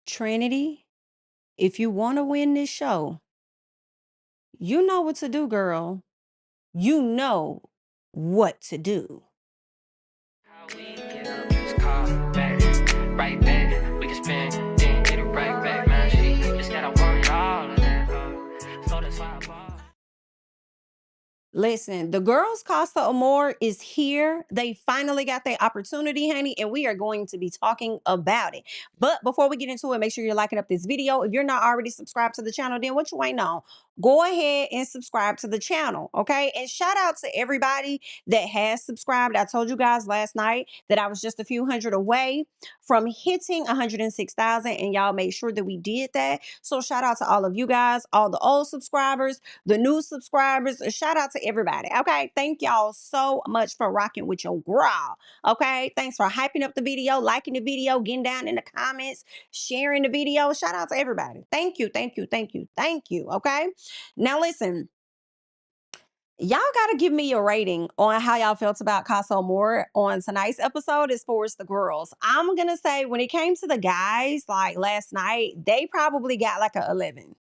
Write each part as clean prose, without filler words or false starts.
Trinity, if you want to win this show, you know what to do, girl. You know what to do. How we get up, just call back, right back. We can spend, then get it right back, man. She just gotta want all of that, so that's why I bought. Listen, the girls' Casa Amor is here. They finally got their opportunity, honey, and we are going to be talking about it. But before we get into it, make sure you're liking up this video. If you're not already subscribed to the channel, then what you ain't on? Go ahead and subscribe to the channel, okay? And shout out to everybody that has subscribed. I told you guys last night that I was just a few hundred away from hitting 106,000, and y'all made sure that we did that. So shout out to all of you guys, all the old subscribers, the new subscribers. Shout out to everybody. Okay. Thank y'all so much for rocking with your girl. Okay. Thanks for hyping up the video, liking the video, getting down in the comments, sharing the video. Shout out to everybody. Thank you. Thank you. Thank you. Thank you. Okay. Now listen. Y'all got to give me a rating on how y'all felt about Casa Amor on tonight's episode as far as the girls. I'm going to say when it came to the guys, like last night, they probably got like a 11.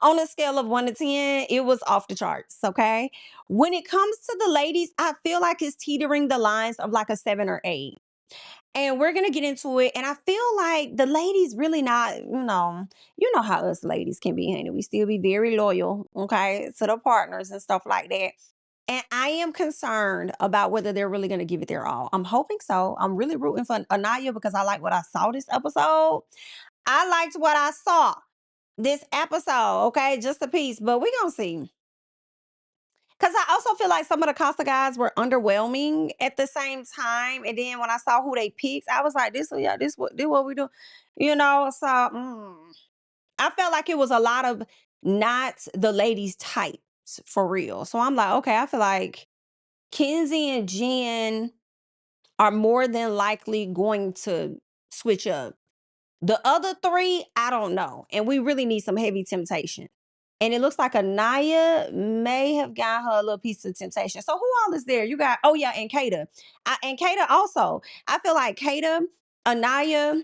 On a scale of 1 to 10, it was off the charts, okay? When it comes to the ladies, I feel like it's teetering the lines of like a 7 or 8. And we're gonna get into it. And I feel like the ladies really not, you know how us ladies can be, honey. We still be very loyal, okay, to the partners and stuff like that. And I am concerned about whether they're really gonna give it their all. I'm hoping so. I'm really rooting for Anaya because I like what I saw this episode. I liked what I saw this episode, okay? Just a piece, but we gonna see. Because I also feel like some of the Costa guys were underwhelming at the same time. And then when I saw who they picked, I was like, this what we do. So I felt like it was a lot of not the ladies' types for real. So I'm like, okay, I feel like Kenzie and Jen are more than likely going to switch up. The other three, I don't know. And we really need some heavy temptation. And it looks like Anaya may have got her a little piece of temptation. So who all is there? You got, oh yeah, and Kata. And Kata also. I feel like Kata, Anaya,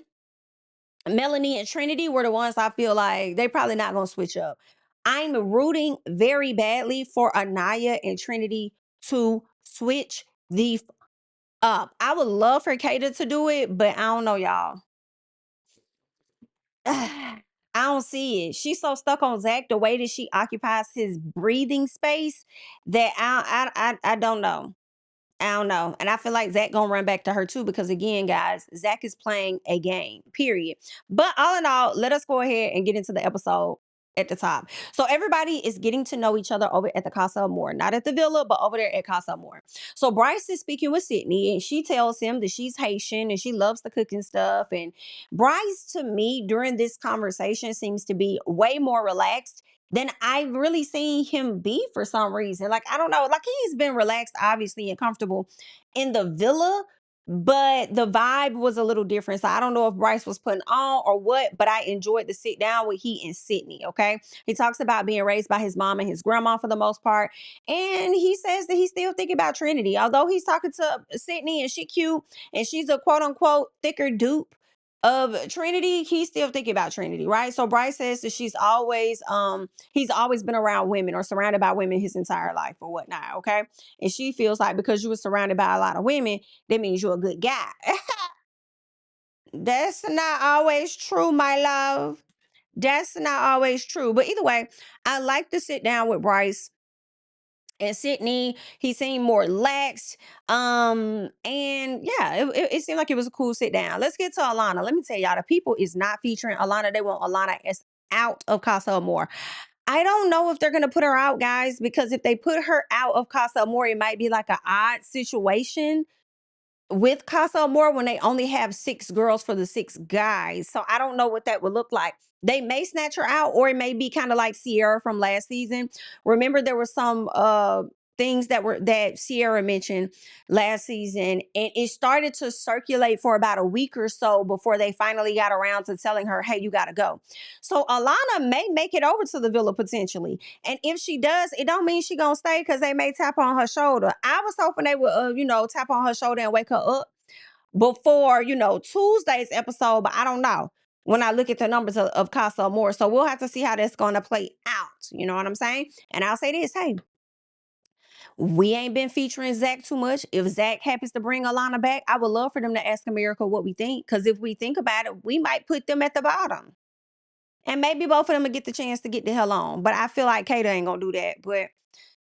Melanie, and Trinity were the ones I feel like they probably not going to switch up. I'm rooting very badly for Anaya and Trinity to switch the up. I would love for Kata to do it, but I don't know, y'all. I don't see it. She's so stuck on Zach, the way that she occupies his breathing space, that I don't know. I don't know. And I feel like Zach gonna run back to her too, because again, guys, Zach is playing a game, period. But all in all, let us go ahead and get into the episode at the top. So everybody is getting to know each other over at the Casa Amor, not at the villa, but over there at Casa Amor. So Bryce is speaking with Sydney, and she tells him that she's Haitian and she loves to cook and stuff. And Bryce, to me, during this conversation, seems to be way more relaxed than I've really seen him be for some reason. Like, I don't know. Like, he's been relaxed, obviously, and comfortable in the villa, but the vibe was a little different. So I don't know if Bryce was putting on or what, but I enjoyed the sit down with he and Sydney, okay? He talks about being raised by his mom and his grandma for the most part. And he says that he's still thinking about Trinity. Although he's talking to Sydney and she cute and she's a quote unquote thicker dupe of Trinity, he's still thinking about Trinity, right? So Bryce says that he's always been around women or surrounded by women his entire life or whatnot, okay? And she feels like because you were surrounded by a lot of women, that means you're a good guy. That's not always true, my love. That's not always true. But either way, I like to sit down with Bryce and Sydney. He seemed more lax. And yeah, it seemed like it was a cool sit down. Let's get to Alana. Let me tell y'all, the people is not featuring Alana. They want Alana as out of Casa Amor. I don't know if they're gonna put her out, guys, because if they put her out of Casa Amor, it might be like an odd situation with Casa Amor when they only have 6 girls for the 6 guys. So I don't know what that would look like. They may snatch her out, or it may be kind of like Sierra from last season. Remember, there were some things that Sierra mentioned last season, and it started to circulate for about a week or so before they finally got around to telling her, hey, you gotta go. So Alana may make it over to the villa potentially. And if she does, it don't mean she gonna stay, because they may tap on her shoulder. I was hoping they would, tap on her shoulder and wake her up before, Tuesday's episode, but I don't know. when I look at the numbers of Casa Amor. So we'll have to see how that's going to play out. You know what I'm saying? And I'll say this, hey, we ain't been featuring Zach too much. If Zach happens to bring Alana back, I would love for them to ask America what we think. Because if we think about it, we might put them at the bottom. And maybe both of them will get the chance to get the hell on. But I feel like Kata ain't going to do that. But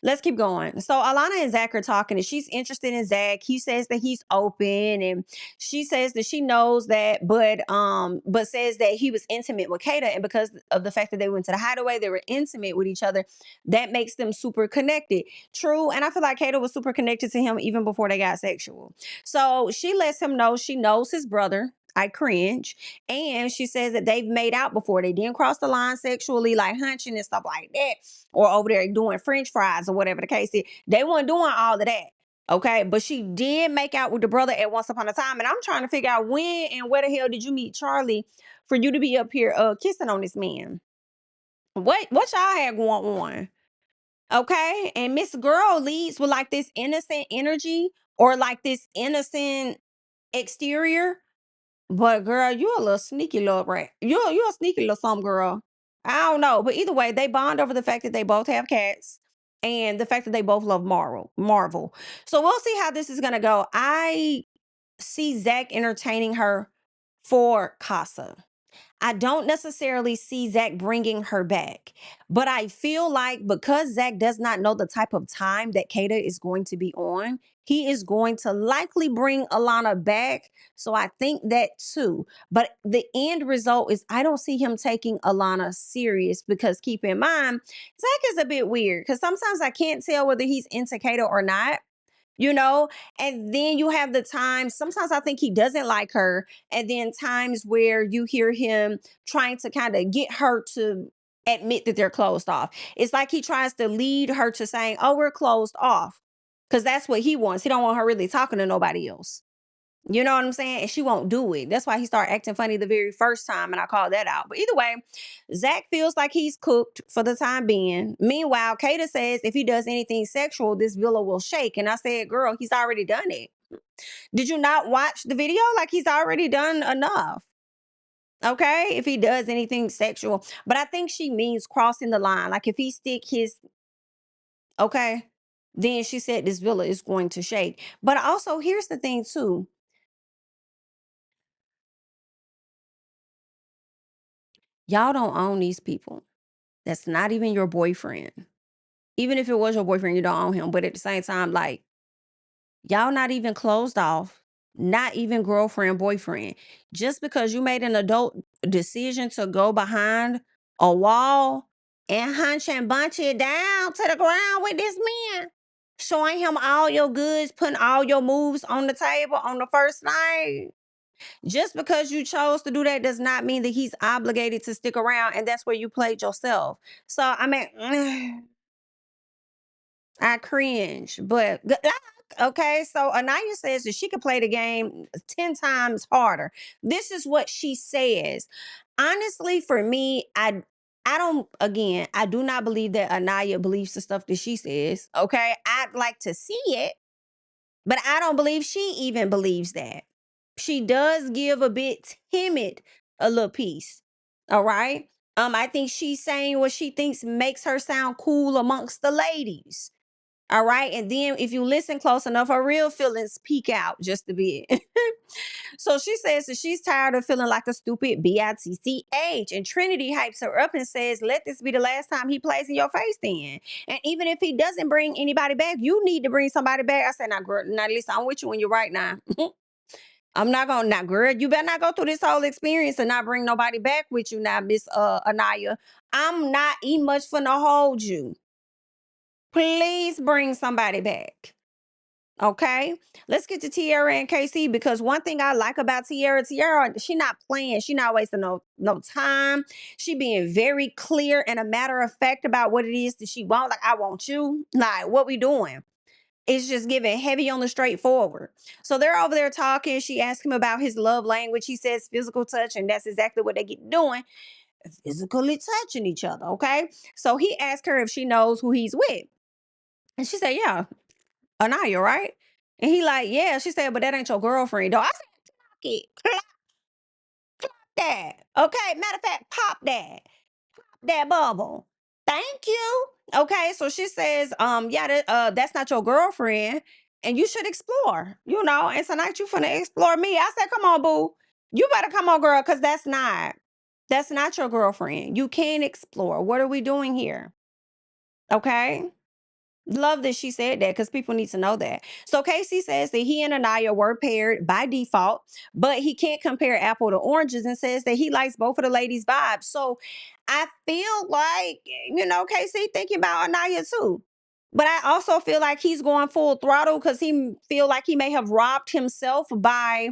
let's keep going. So Alana and Zach are talking, and she's interested in Zach. He says that he's open, and she says that she knows that, but says that he was intimate with Kata, and because of the fact that they went to the hideaway, they were intimate with each other. That makes them super connected. True, and I feel like Kata was super connected to him even before they got sexual. So she lets him know she knows his brother. I cringe. And she says that they've made out before. They didn't cross the line sexually, like hunching and stuff like that, or over there doing French fries or whatever the case is. They weren't doing all of that. Okay. But she did make out with the brother at once upon a time. And I'm trying to figure out when and where the hell did you meet Charlie for you to be up here kissing on this man? What y'all had going on? Okay. And Miss Girl leads with like this innocent energy or like this innocent exterior. But girl, you a little sneaky little rat. You a sneaky little something, girl. I don't know. But either way, they bond over the fact that they both have cats and the fact that they both love Marvel. So we'll see how this is gonna go. I see Zach entertaining her for Casa. I don't necessarily see Zach bringing her back, but I feel like because Zach does not know the type of time that Kata is going to be on, he is going to likely bring Alana back. So I think that too. But the end result is I don't see him taking Alana serious because keep in mind, Zach is a bit weird because sometimes I can't tell whether he's into Kata or not. You know, and then you have the times, sometimes I think he doesn't like her, and then times where you hear him trying to kind of get her to admit that they're closed off. It's like he tries to lead her to saying, oh, we're closed off, because that's what he wants. He don't want her really talking to nobody else. You know what I'm saying? And she won't do it. That's why he started acting funny the very first time, and I called that out. But either way, Zach feels like he's cooked for the time being. Meanwhile, Kata says if he does anything sexual, this villa will shake. And I said, girl, he's already done it. Did you not watch the video? Like, he's already done enough. Okay, if he does anything sexual. But I think she means crossing the line. Like, if he stick his, okay, then she said this villa is going to shake. But also, here's the thing, too. Y'all don't own these people. That's not even your boyfriend. Even if it was your boyfriend, you don't own him. But at the same time, like, y'all not even closed off, not even girlfriend, boyfriend. Just because you made an adult decision to go behind a wall and hunch and bunch it down to the ground with this man, showing him all your goods, putting all your moves on the table on the first night. Just because you chose to do that does not mean that he's obligated to stick around, and that's where you played yourself. So I mean, I cringe, but good luck. Okay, so Anaya says that she could play the game 10 times harder. This is what she says. Honestly, for me, I don't, again, I do not believe that Anaya believes the stuff that she says. Okay, I'd like to see it, but I don't believe she even believes that. She does give a bit timid a little piece. All right. I think she's saying what she thinks makes her sound cool amongst the ladies. All right. And then if you listen close enough, her real feelings peek out just a bit. So she says that she's tired of feeling like a stupid bitch. And Trinity hypes her up and says, let this be the last time he plays in your face then. And even if he doesn't bring anybody back, you need to bring somebody back. I said, now, girl, now listen, I'm with you when you're right now. I'm not gonna, now, girl, you better not go through this whole experience and not bring nobody back with you now, Miss Anaya. I'm not eating much finna hold you. Please bring somebody back. Okay, let's get to Tiara and KC, because one thing I like about Tiara, she not playing. She not wasting no time. She being very clear and a matter of fact about what it is that she want. Like, I want you. Like, what we doing? It's just giving heavy on the straightforward. So they're over there talking. She asked him about his love language. He says physical touch, and that's exactly what they get doing. Physically touching each other. Okay. So he asked her if she knows who he's with. And she said, yeah, Anaya, right? And he like, yeah. She said, but that ain't your girlfriend, though. I said, clock it. Clock that. Okay. Matter of fact, pop that bubble. Thank you. Okay, so she says, yeah, that's not your girlfriend, and you should explore, and tonight you finna explore me. I said, come on, boo. You better come on, girl, because that's not your girlfriend. You can explore. What are we doing here? Okay. Love that she said that because people need to know that. So Casey says that he and Anaya were paired by default, but he can't compare apple to oranges and says that he likes both of the ladies' vibes. So I feel like, Casey thinking about Anaya too. But I also feel like he's going full throttle because he feel like he may have robbed himself by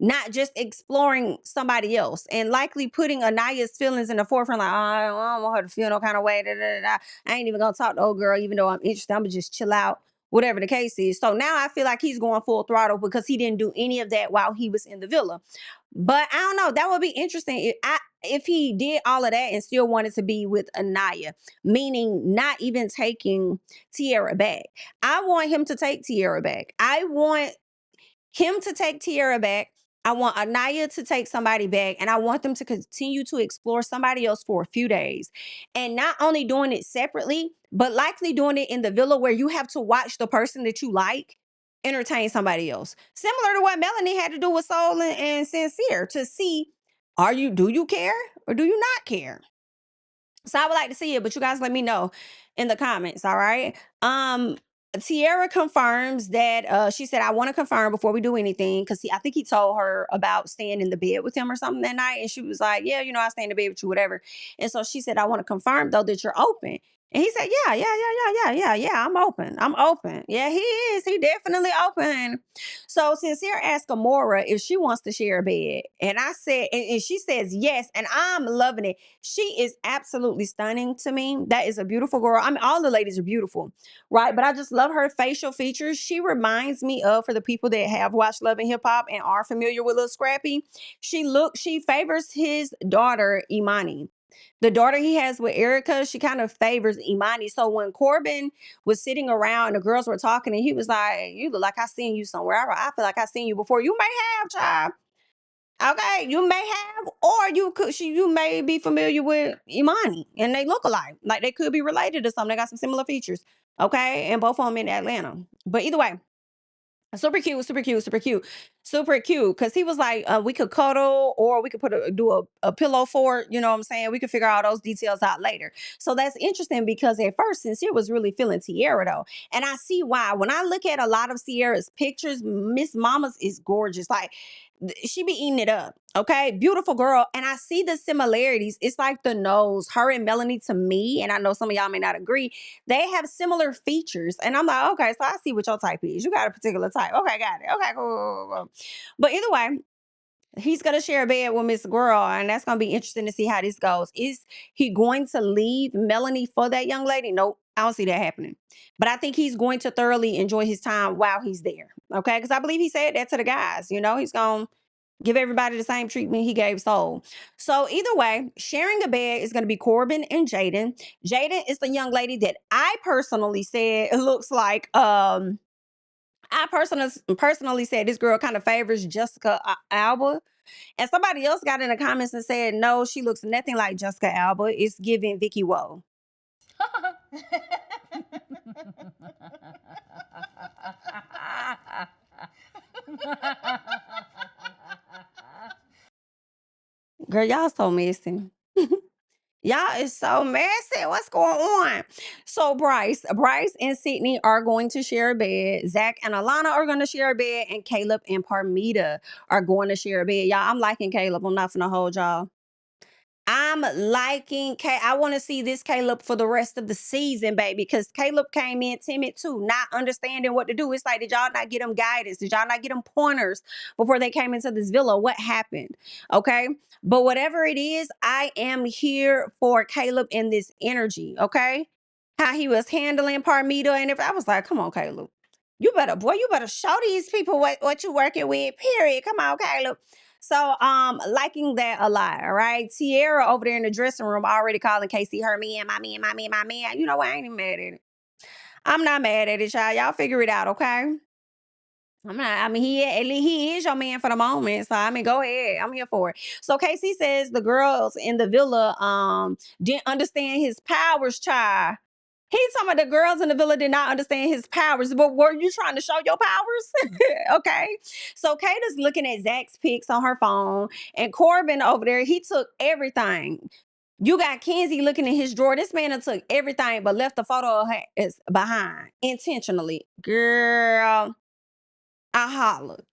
not just exploring somebody else and likely putting Anaya's feelings in the forefront. Like, oh, I don't want her to feel no kind of way. Da, da, da, da. I ain't even gonna talk to old girl, even though I'm interested. I'm gonna just chill out, whatever the case is. So now I feel like he's going full throttle because he didn't do any of that while he was in the villa. But I don't know. That would be interesting if he did all of that and still wanted to be with Anaya, meaning not even taking Tiara back. I want him to take Tiara back. I want him to take Tiara back. I want Anaya to take somebody back, and I want them to continue to explore somebody else for a few days. And not only doing it separately, but likely doing it in the villa where you have to watch the person that you like entertain somebody else. Similar to what Melanie had to do with Soul and Sincere to see, do you care or do you not care? So I would like to see it, but you guys let me know in the comments, all right? Tiara confirms that she said, I want to confirm before we do anything, because I think he told her about staying in the bed with him or something that night. And she was like, yeah, I stay in the bed with you, whatever. And so she said, I want to confirm though that you're open. And he said, yeah, I'm open. I'm open. Yeah, he is. He definitely open. So Sincere asked Amora if she wants to share a bed. And I said, and she says yes. And I'm loving it. She is absolutely stunning to me. That is a beautiful girl. I mean, all the ladies are beautiful, right? But I just love her facial features. She reminds me of, for the people that have watched Love and Hip Hop and are familiar with Lil Scrappy, she favors his daughter, Imani. The daughter he has with Erica, she kind of favors Imani. So when Corbin was sitting around and the girls were talking, and he was like, you look like I seen you somewhere. I feel like I seen you before. You may have, child. Okay, you may have, or you may be familiar with Imani, and they look alike. Like they could be related to something. They got some similar features. Okay, and both of them in Atlanta. But either way, super cute, super cute, super cute, super cute. Because he was like, we could cuddle, or we could do a pillow fort. You know what I'm saying? We could figure all those details out later. So that's interesting because at first, Sincere was really feeling Tiara though, and I see why. When I look at a lot of Sierra's pictures, Miss Mama's is gorgeous. Like she be eating it up. Okay, beautiful girl. And I see the similarities. It's like the nose, her and Melanie to me, and I know some of y'all may not agree, they have similar features. And I'm like, okay, so I see what your type is. You got a particular type. Okay, got it. Okay, cool. But either way, he's gonna share a bed with Miss Girl, and that's gonna be interesting to see how this goes. Is he going to leave Melanie for that young lady? Nope, I don't see that happening. But I think he's going to thoroughly enjoy his time while he's there. Okay, because I believe he said that to the guys. He's gonna give everybody the same treatment he gave Soul. So either way, sharing a bed is going to be Corbin and Jaden. Jaden is the young lady that I personally said it looks like. I personally said this girl kind of favors Jessica Alba. And somebody else got in the comments and said, no, she looks nothing like Jessica Alba. It's giving Vicky Woe. Girl, y'all so messy. Y'all is so messy. What's going on? So Bryce and Sydney are going to share a bed. Zach and Alana are going to share a bed, and Caleb and Parmita are going to share a bed. Y'all, I'm liking Caleb. I'm not gonna hold y'all. I'm liking I want to see this Caleb for the rest of the season, baby, because Caleb came in timid too, not understanding what to do. It's like, did y'all not get him guidance? Did y'all not get him pointers before they came into this villa? What happened? Okay. But whatever it is, I am here for Caleb in this energy. Okay. How he was handling Parmita. And if I was like, come on, Caleb, you better show these people what you working with, period. Come on, Caleb. So liking that a lot. All right. Tiara over there in the dressing room already calling Casey her man, my man, my man, my man. You know what? I ain't even mad at it. I'm not mad at it, y'all. Y'all figure it out, okay? I mean, at least he is your man for the moment. So I mean, go ahead. I'm here for it. So Casey says the girls in the villa didn't understand his powers, child. He talking about the girls in the villa did not understand his powers, but were you trying to show your powers? Okay. So Kate is looking at Zach's pics on her phone, and Corbin over there, he took everything. You got Kenzie looking in his drawer. This man done took everything but left the photo of her is behind intentionally. Girl, I hollered.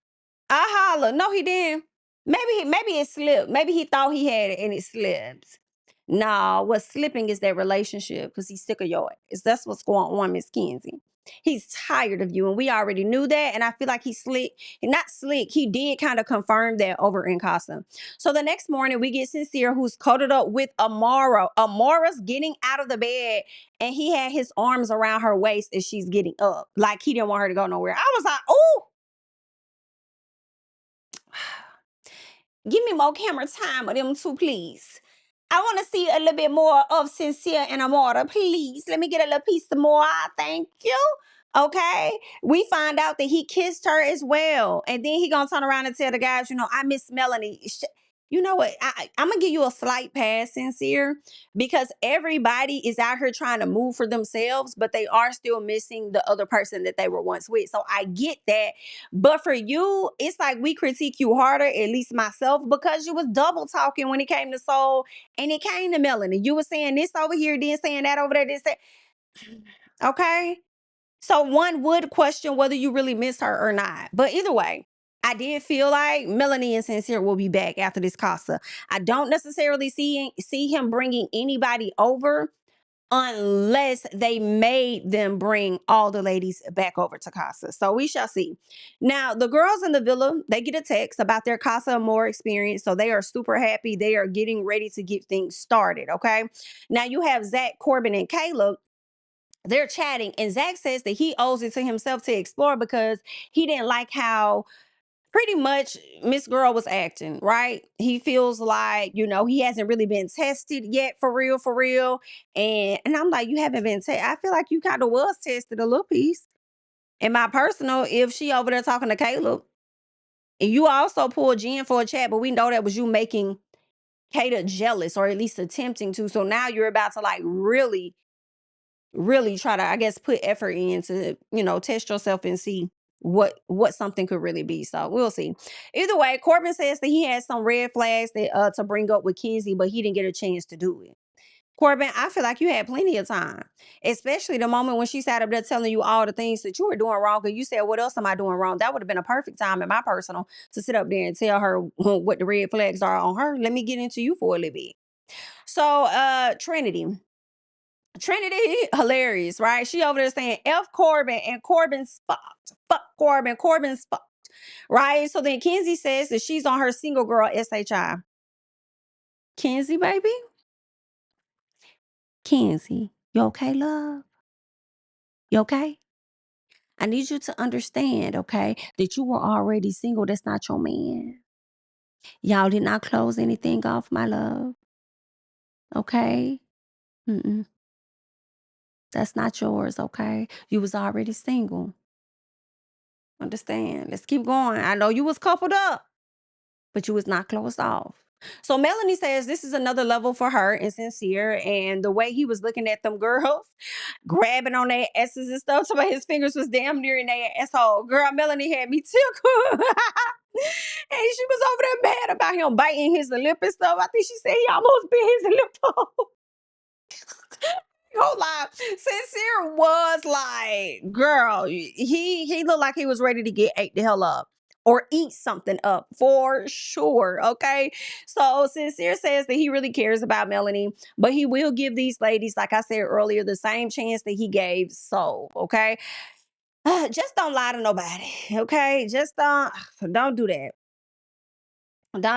I hollered. No, he didn't. Maybe it slipped. Maybe he thought he had it and it slipped. Nah, what's slipping is that relationship because he's sick of your ass. That's what's going on, Miss Kenzie. He's tired of you, and we already knew that. And I feel like he's slick. Not slick. He did kind of confirm that over in Casa. So the next morning, we get Sincere, who's coated up with Amora. Amora's getting out of the bed, and he had his arms around her waist as she's getting up, like he didn't want her to go nowhere. I was like, oh. Give me more camera time of them two, please. I want to see a little bit more of Sincere and Amora, please. Let me get a little piece more. Thank you. Okay. We find out that he kissed her as well. And then he gonna turn around and tell the guys, I miss Melanie. You know what? I'm gonna give you a slight pass, Sincere, because everybody is out here trying to move for themselves, but they are still missing the other person that they were once with. So I get that. But for you, it's like we critique you harder, at least myself, because you was double talking when it came to Soul and it came to Melanie. You were saying this over here, then saying that over there, this, that. Okay. So one would question whether you really miss her or not. But either way, I did feel like Melanie and Sincere will be back after this Casa. I don't necessarily see him bringing anybody over unless they made them bring all the ladies back over to Casa. So we shall see. Now, the girls in the villa, they get a text about their Casa Amor experience. So they are super happy. They are getting ready to get things started. Okay. Now you have Zach, Corbin, and Caleb. They're chatting, and Zach says that he owes it to himself to explore because he didn't like how pretty much Miss Girl was acting, right? He feels like, he hasn't really been tested yet for real, for real. And I'm like, you haven't been tested. I feel like you kind of was tested a little piece. In my personal, if she over there talking to Caleb, and you also pulled Jen for a chat, but we know that was you making Kata jealous, or at least attempting to. So now you're about to like really try to, I guess, put effort in to, test yourself and see what something could really be. So we'll see. Either way, Corbin says that he has some red flags that to bring up with Kenzie, but he didn't get a chance to do it. Corbin, I feel like you had plenty of time, especially the moment when she sat up there telling you all the things that you were doing wrong. And you said, what else am I doing wrong? That would have been a perfect time in my personal to sit up there and tell her what the red flags are on her. Let me get into you for a little bit. So, Trinity, hilarious, right? She over there saying F Corbin, and Corbin's fucked. Fuck Corbin. Corbin's fucked. Right? So then Kenzie says that she's on her single girl SHI. Kenzie, baby? Kenzie, you okay, love? You okay? I need you to understand, okay, that you were already single. That's not your man. Y'all did not close anything off, my love. Okay? Mm-mm. That's not yours, okay? You was already single. Understand? Let's keep going. I know you was coupled up, but you was not closed off. So Melanie says this is another level for her and Sincere, and the way he was looking at them girls, grabbing on their asses and stuff, so his fingers was damn near in their asshole. Girl, Melanie had me tickled. And she was over there mad about him biting his lip and stuff. I think she said he almost bit his lip off. Hold on. Sincere was like, girl, he looked like he was ready to get ate the hell up or eat something up for sure. Okay. So Sincere says that he really cares about Melanie, but he will give these ladies, like I said earlier, the same chance that he gave Soul. Okay. Just don't lie to nobody. Okay. Just don't do that.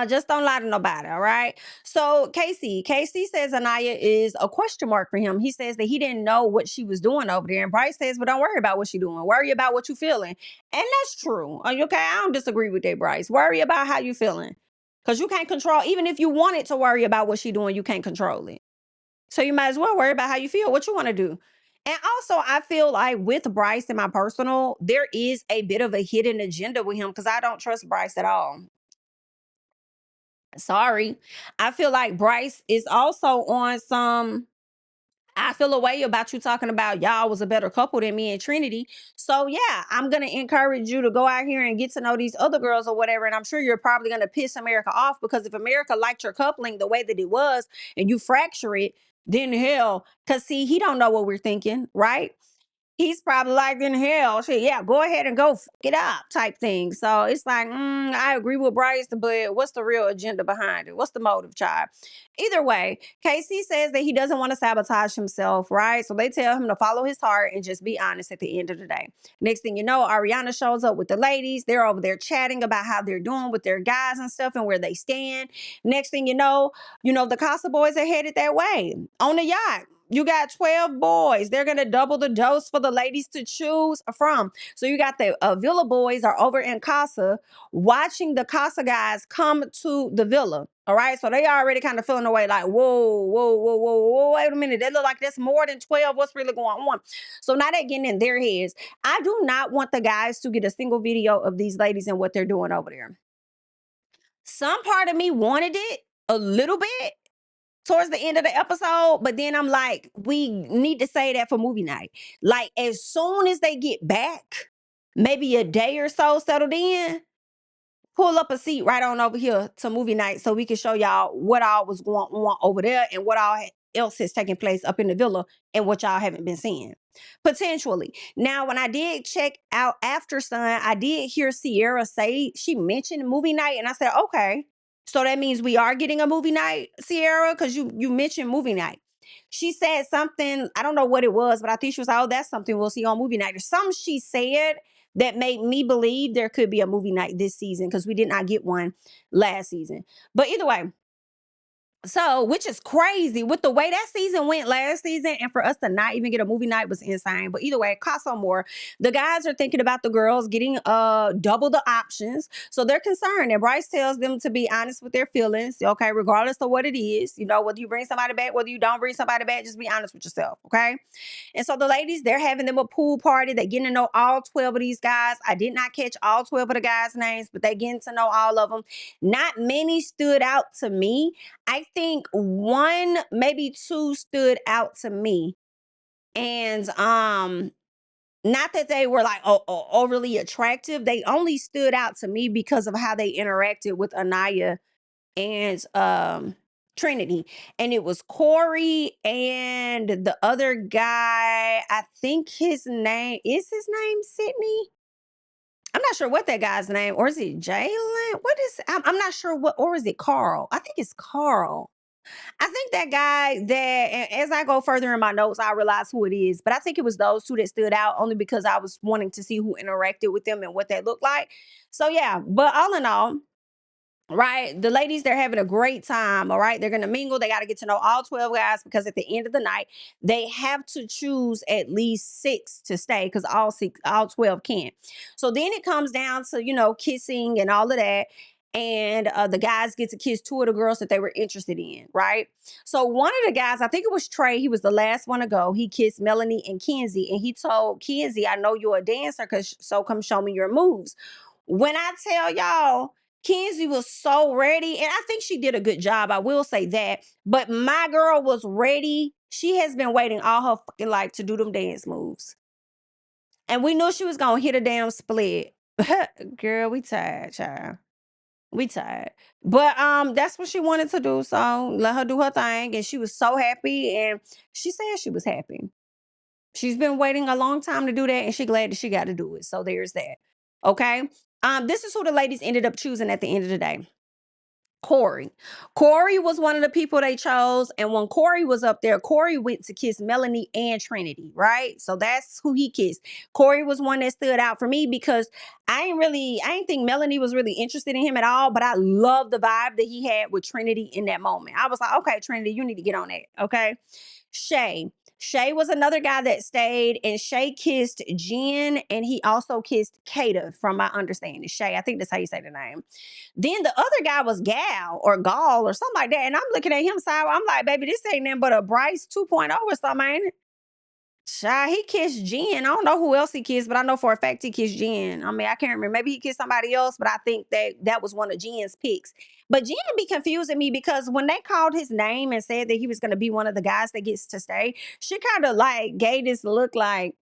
Just don't lie to nobody, all right? So Casey says Anaya is a question mark for him. He says that he didn't know what she was doing over there. And Bryce says, well, don't worry about what she's doing. Worry about what you're feeling. And that's true. Are you okay? I don't disagree with that, Bryce. Worry about how you feeling. Because you can't control, even if you wanted to worry about what she's doing, you can't control it. So you might as well worry about how you feel, what you want to do. And also, I feel like with Bryce in my personal, there is a bit of a hidden agenda with him because I don't trust Bryce at all. Sorry. I feel like Bryce is also on some. I feel a way about you talking about y'all was a better couple than me and Trinity. So yeah, I'm gonna encourage you to go out here and get to know these other girls or whatever. And I'm sure you're probably gonna piss America off because if America liked your coupling the way that it was and you fracture it, then hell, cause see, he don't know what we're thinking, right? He's probably like, in hell, shit, yeah, go ahead and go fuck it up type thing. So it's like, I agree with Bryce, but what's the real agenda behind it? What's the motive, child? Either way, Casey says that he doesn't want to sabotage himself, right? So they tell him to follow his heart and just be honest at the end of the day. Next thing you know, Ariana shows up with the ladies. They're over there chatting about how they're doing with their guys and stuff and where they stand. Next thing the Casa boys are headed that way on the yacht. You got 12 boys. They're going to double the dose for the ladies to choose from. So you got the Villa boys are over in Casa watching the Casa guys come to the Villa. All right. So they already kind of feeling away like, whoa, whoa, whoa, whoa, whoa, wait a minute. They look like that's more than 12. What's really going on? So now they're getting in their heads. I do not want the guys to get a single video of these ladies and what they're doing over there. Some part of me wanted it a little bit towards the end of the episode, but then I'm like, we need to say that for movie night. Like, as soon as they get back, maybe a day or so settled in, pull up a seat right on over here to movie night so we can show y'all what all was going on over there and what all else is taking place up in the villa and what y'all haven't been seeing. Potentially. Now, when I did check out After Sun, I did hear Sierra say, she mentioned movie night, and I said, okay. So that means we are getting a movie night, Sierra, because you mentioned movie night. She said something, I don't know what it was, but I think she was like, oh, that's something we'll see on movie night. Or something she said that made me believe there could be a movie night this season because we did not get one last season. But either way, so, which is crazy with the way that season went last season, and for us to not even get a movie night was insane. But either way, Casa Amor, the guys are thinking about the girls getting double the options, so they're concerned. And Bryce tells them to be honest with their feelings, okay, regardless of what it is. Whether you bring somebody back, whether you don't bring somebody back, just be honest with yourself, okay? And so the ladies, they're having them a pool party. They're getting to know all 12 of these guys. I did not catch all 12 of the guys' names, but they're getting to know all of them. Not many stood out to me. I think one, maybe two stood out to me. And not that they were like overly attractive. They only stood out to me because of how they interacted with Anaya and Trinity. And it was Corey and the other guy. I think his name Sydney. I'm not sure what that guy's name, or is it Jalen? I'm not sure or is it Carl? I think it's Carl. I think that guy that, as I go further in my notes, I realize who it is. But I think it was those two that stood out only because I was wanting to see who interacted with them and what that looked like. So yeah, but all in all, right, the ladies, they're having a great time. All right, they're gonna mingle. They got to get to know all 12 guys because at the end of the night, they have to choose at least 6 to stay because all 12 can't. So then it comes down to kissing and all of that. And the guys get to kiss 2 of the girls that they were interested in, right? So one of the guys, I think it was Trey, he was the last one to go. He kissed Melanie and Kenzie, and he told Kenzie, I know you're a dancer, so come show me your moves. When I tell y'all, Kenzie was so ready, and I think she did a good job. I will say that. But my girl was ready. She has been waiting all her fucking life to do them dance moves. And we knew she was going to hit a damn split. Girl, we tired, child. We tired. But that's what she wanted to do. So let her do her thing. And she was so happy. And she said she was happy. She's been waiting a long time to do that, and she's glad that she got to do it. So there's that. Okay. This is who the ladies ended up choosing at the end of the day. Corey. Corey was one of the people they chose. And when Corey was up there, Corey went to kiss Melanie and Trinity, right? So that's who he kissed. Corey was one that stood out for me because I ain't think Melanie was really interested in him at all, but I love the vibe that he had with Trinity in that moment. I was like, okay, Trinity, you need to get on that. Okay. Shay. Shay was another guy that stayed, and Shay kissed Jen, and he also kissed Kata, from my understanding. Shay, I think that's how you say the name. Then the other guy was Gal or Gall or something like that. And I'm looking at him side. I'm like, baby, this ain't nothing but a Bryce 2.0 or something, ain't it? Child, he kissed Jen. I don't know who else he kissed, but I know for a fact he kissed Jen. I mean, I can't remember. Maybe he kissed somebody else, but I think that was one of Jen's picks. But Jen be confusing me because when they called his name and said that he was going to be one of the guys that gets to stay, she kind of like gave this look like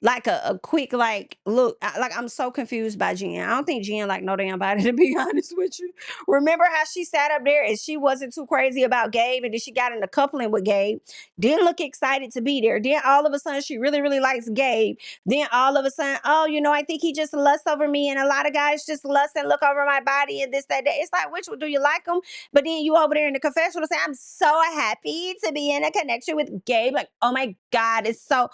a quick like look. Like I'm so confused by Jen. I don't think Jen like no damn body, to be honest with you. Remember how she sat up there and she wasn't too crazy about Gabe, and then she got in a coupling with Gabe, didn't look excited to be there. Then all of a sudden she really really likes Gabe. Then all of a sudden, oh, I think he just lusts over me, and a lot of guys just lust and look over my body and this that that. It's like, which one do you like him? But then you over there in the confessional say, I'm so happy to be in a connection with Gabe. Like, oh my God, it's so.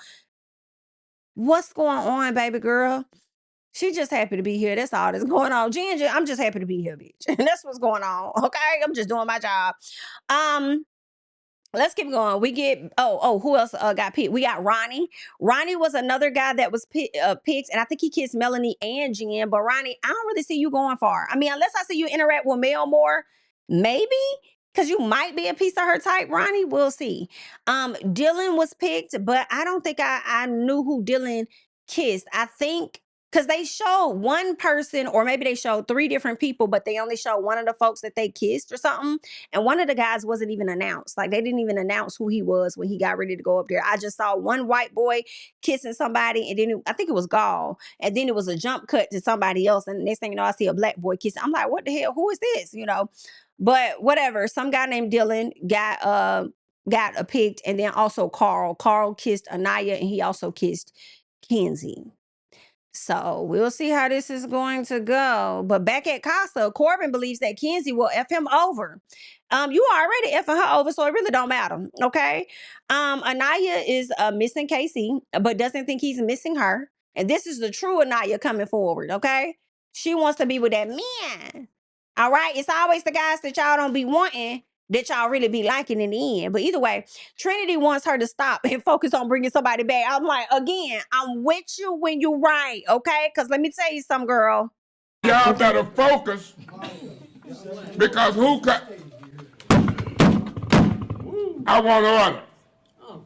What's going on, baby girl? She just happy to be here. That's all that's going on. Ginger, I'm just happy to be here, bitch. And that's what's going on. Okay. I'm just doing my job. Um, let's keep going. We get who else got picked? We got Ronnie. Ronnie was another guy that was picked, and I think he kissed Melanie and Jen. But Ronnie, I don't really see you going far. I mean, unless I see you interact with Mel more, maybe because you might be a piece of her type. Ronnie, we'll see. Dylan was picked, but I don't think I knew who Dylan kissed. I think because they showed one person, or maybe they showed three different people, but they only showed one of the folks that they kissed or something. And one of the guys wasn't even announced. Like they didn't even announce who he was when he got ready to go up there. I just saw one white boy kissing somebody, and then I think it was Gall. And then it was a jump cut to somebody else. And the next thing you know, I see a black boy kissing. I'm like, what the hell? Who is this? But whatever. Some guy named Dylan got a picked, and then also Carl. Carl kissed Anaya, and he also kissed Kenzie. So we'll see how this is going to go. But back at Casa, Corbin believes that Kenzie will F him over. You already effing her over, so it really don't matter. Okay. Anaya is missing Casey, but doesn't think he's missing her. And this is the true Anaya coming forward. Okay. She wants to be with that man. All right. It's always the guys that y'all don't be wanting that y'all really be liking in the end. But either way, Trinity wants her to stop and focus on bringing somebody back. I'm like, again, I'm with you when you right, okay? Because let me tell you something, girl. Y'all better focus because who got? I want order.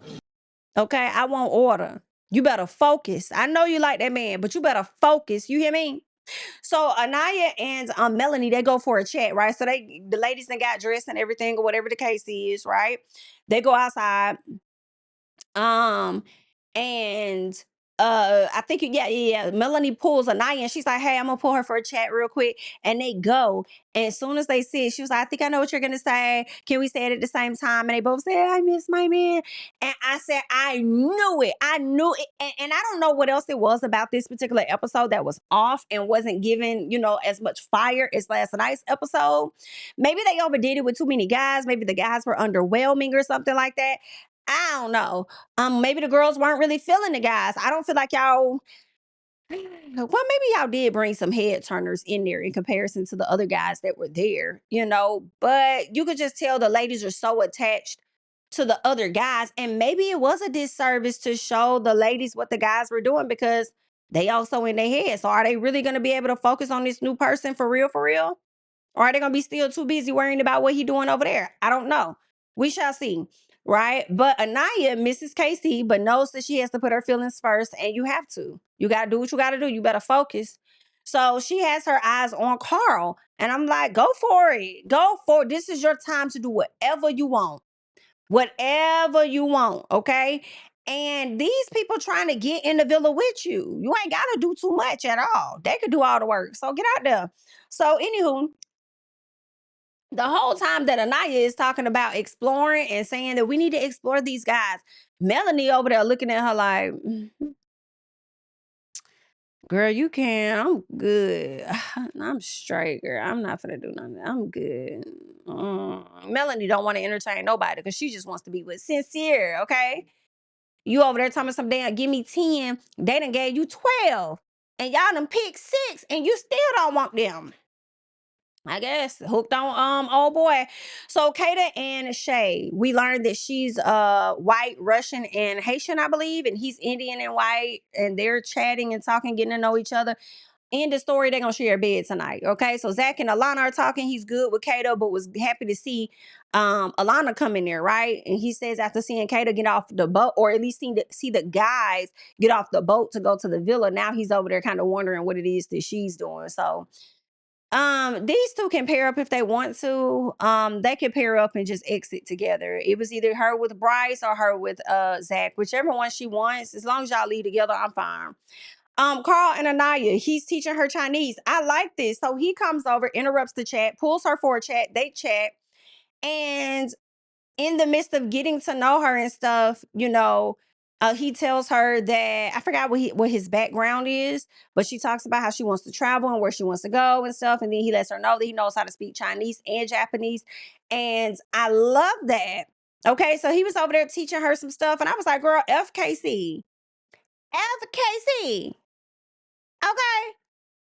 Okay, I want order. You better focus. I know you like that man, but you better focus. You hear me? So Anaya and Melanie, they go for a chat, right? So the ladies that got dressed and everything, or whatever the case is, right? They go outside. And I think yeah. Melanie pulls Anaya and she's like, hey, I'm gonna pull her for a chat real quick. And they go. And as soon as they see it, she was like, I think I know what you're gonna say. Can we say it at the same time? And they both said, I miss my man. And I said, I knew it. I knew it. And I don't know what else it was about this particular episode that was off and wasn't given, as much fire as last night's episode. Maybe they overdid it with too many guys. Maybe the guys were underwhelming or something like that. I don't know. Maybe the girls weren't really feeling the guys. I don't feel like y'all. Well, maybe y'all did bring some head turners in there in comparison to the other guys that were there, But you could just tell the ladies are so attached to the other guys, and maybe it was a disservice to show the ladies what the guys were doing because they also in their head. So, are they really going to be able to focus on this new person for real? Or are they going to be still too busy worrying about what he's doing over there? I don't know. We shall see. Right. But Anaya misses Casey, but knows that she has to put her feelings first. And you have to. You got to do what you got to do. You better focus. So she has her eyes on Carl. And I'm like, go for it. Go for it. This is your time to do whatever you want. Whatever you want. Okay. And these people trying to get in the villa with you. You ain't got to do too much at all. They could do all the work. So get out there. So, anywho, the whole time that Anaya is talking about exploring and saying that we need to explore these guys, Melanie over there looking at her like, girl, you can. I'm good. I'm straight, girl. I'm not gonna do nothing. I'm good. Melanie don't want to entertain nobody because she just wants to be with Sincere, okay? You over there talking some damn give me 10. They done gave you 12. And y'all done picked 6 and you still don't want them. I guess hooked on old boy. So Kata and Shay, we learned that she's white, Russian, and Haitian, I believe, and he's Indian and white, and they're chatting and talking, getting to know each other. In the story, they're gonna share a bed tonight. Okay, so Zach and Alana are talking. He's good with Kato, but was happy to see Alana come in there, right? And he says after seeing Kata get off the boat, or at least see the guys get off the boat to go to the villa, now he's over there kind of wondering what it is that she's doing. So these two can pair up if they want to. They can pair up and just exit together. It was either her with Bryce or her with Zach, whichever one she wants. As long as y'all leave together, I'm fine. Carl and Anaya, he's teaching her Chinese. I like this. So he comes over, interrupts the chat, pulls her for a chat, they chat, and in the midst of getting to know her and stuff, he tells her that, I forgot what his background is, but she talks about how she wants to travel and where she wants to go and stuff. And then he lets her know that he knows how to speak Chinese and Japanese. And I love that. Okay, so he was over there teaching her some stuff. And I was like, girl, FKC. FKC. Okay.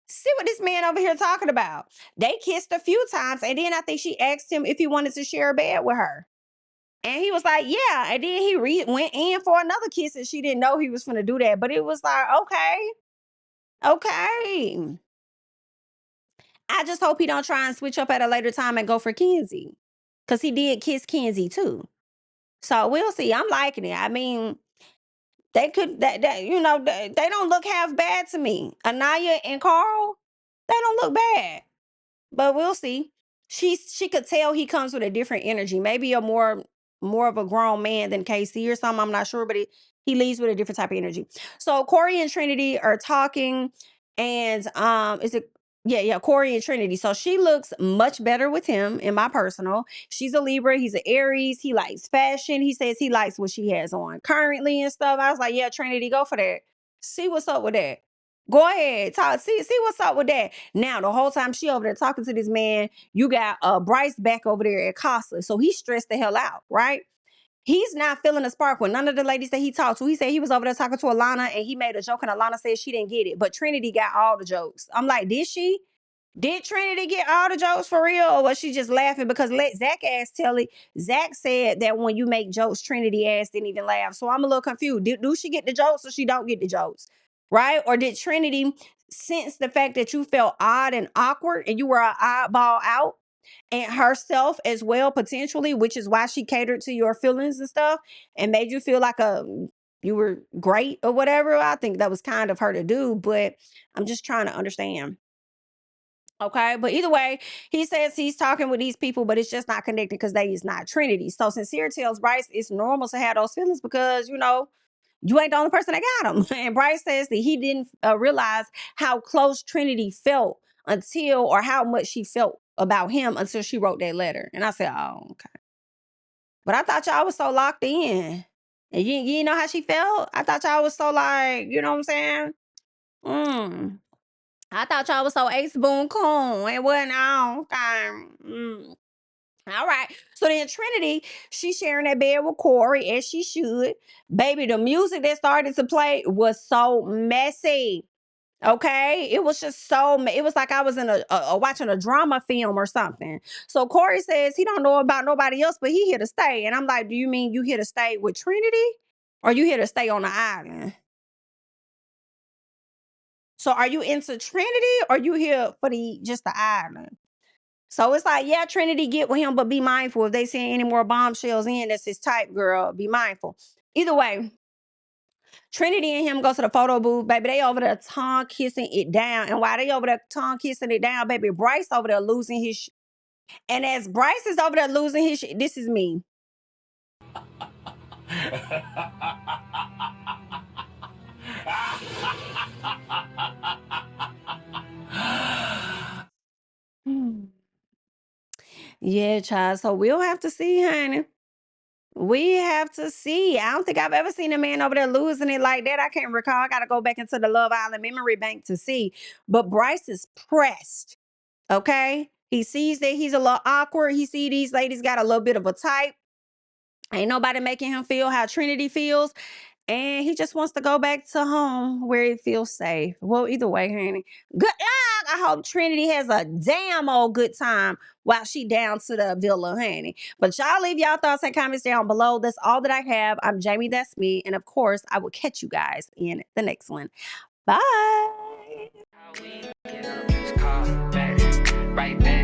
See what this man over here talking about. They kissed a few times. And then I think she asked him if he wanted to share a bed with her. And he was like, yeah. And then he went in for another kiss and she didn't know he was going to do that. But it was like, okay. I just hope he don't try and switch up at a later time and go for Kenzie. Because he did kiss Kenzie too. So we'll see. I'm liking it. I mean, they could, they don't look half bad to me. Anaya and Carl, they don't look bad. But we'll see. She could tell he comes with a different energy. Maybe a more of a grown man than KC or something. I'm not sure, but he leaves with a different type of energy. So Corey and Trinity are talking, and Corey and Trinity. So she looks much better with him, in my personal. She's a Libra. He's an Aries. He likes fashion. He says he likes what she has on currently and stuff. I was like, yeah, Trinity, go for that. See what's up with that. Go ahead, talk. See what's up with that. Now, the whole time she over there talking to this man, you got Bryce back over there at Casa. So he's stressed the hell out, right? He's not feeling a spark with none of the ladies that he talked to. He said he was over there talking to Alana and he made a joke and Alana said she didn't get it. But Trinity got all the jokes. I'm like, did she? Did Trinity get all the jokes for real? Or was she just laughing? Because let Zach ass tell it. Zach said that when you make jokes, Trinity ass didn't even laugh. So I'm a little confused. Do she get the jokes or she don't get the jokes? Right? Or did Trinity sense the fact that you felt odd and awkward and you were an oddball out? And herself as well, potentially, which is why she catered to your feelings and stuff and made you feel like you were great or whatever. I think that was kind of her to do, but I'm just trying to understand. Okay, but either way, he says he's talking with these people, but it's just not connected because they is not Trinity. So Sincere tells Bryce it's normal to have those feelings because, you ain't the only person that got them. And Bryce says that he didn't realize how close Trinity felt or how much she felt about him until she wrote that letter. And I said, oh, okay. But I thought y'all was so locked in. And you know how she felt? I thought y'all was so like, you know what I'm saying? I thought y'all was so ace boon coon. It wasn't all okay. All right. So then Trinity, she's sharing that bed with Corey, as she should. Baby, the music that started to play was so messy. Okay, it was just it was like I was in watching a drama film or something. So Corey says he don't know about nobody else, but he here to stay. And I'm like, do you mean you here to stay with Trinity? Or you here to stay on the island? So are you into Trinity or you here for just the island? So it's like, yeah, Trinity get with him, but be mindful. If they send any more bombshells in, that's his type, girl. Be mindful. Either way, Trinity and him go to the photo booth, baby. They over there tongue kissing it down. And while they over there tongue kissing it down, baby, Bryce over there losing his And as Bryce is over there losing his this is me. Yeah, child. So we'll have to see, honey. We have to see. I don't think I've ever seen a man over there losing it like that. I can't recall. I got to go back into the Love Island memory bank to see. But Bryce is pressed. Okay? He sees that he's a little awkward. He see these ladies got a little bit of a type. Ain't nobody making him feel how Trinity feels. And he just wants to go back to home where he feels safe. Well, either way, honey. Good luck. I hope Trinity has a damn old good time while she down to the villa, honey. But y'all leave y'all thoughts and comments down below. That's all that I have. I'm Jami, that's me. And of course, I will catch you guys in the next one. Bye. How we get up, just call back, right back.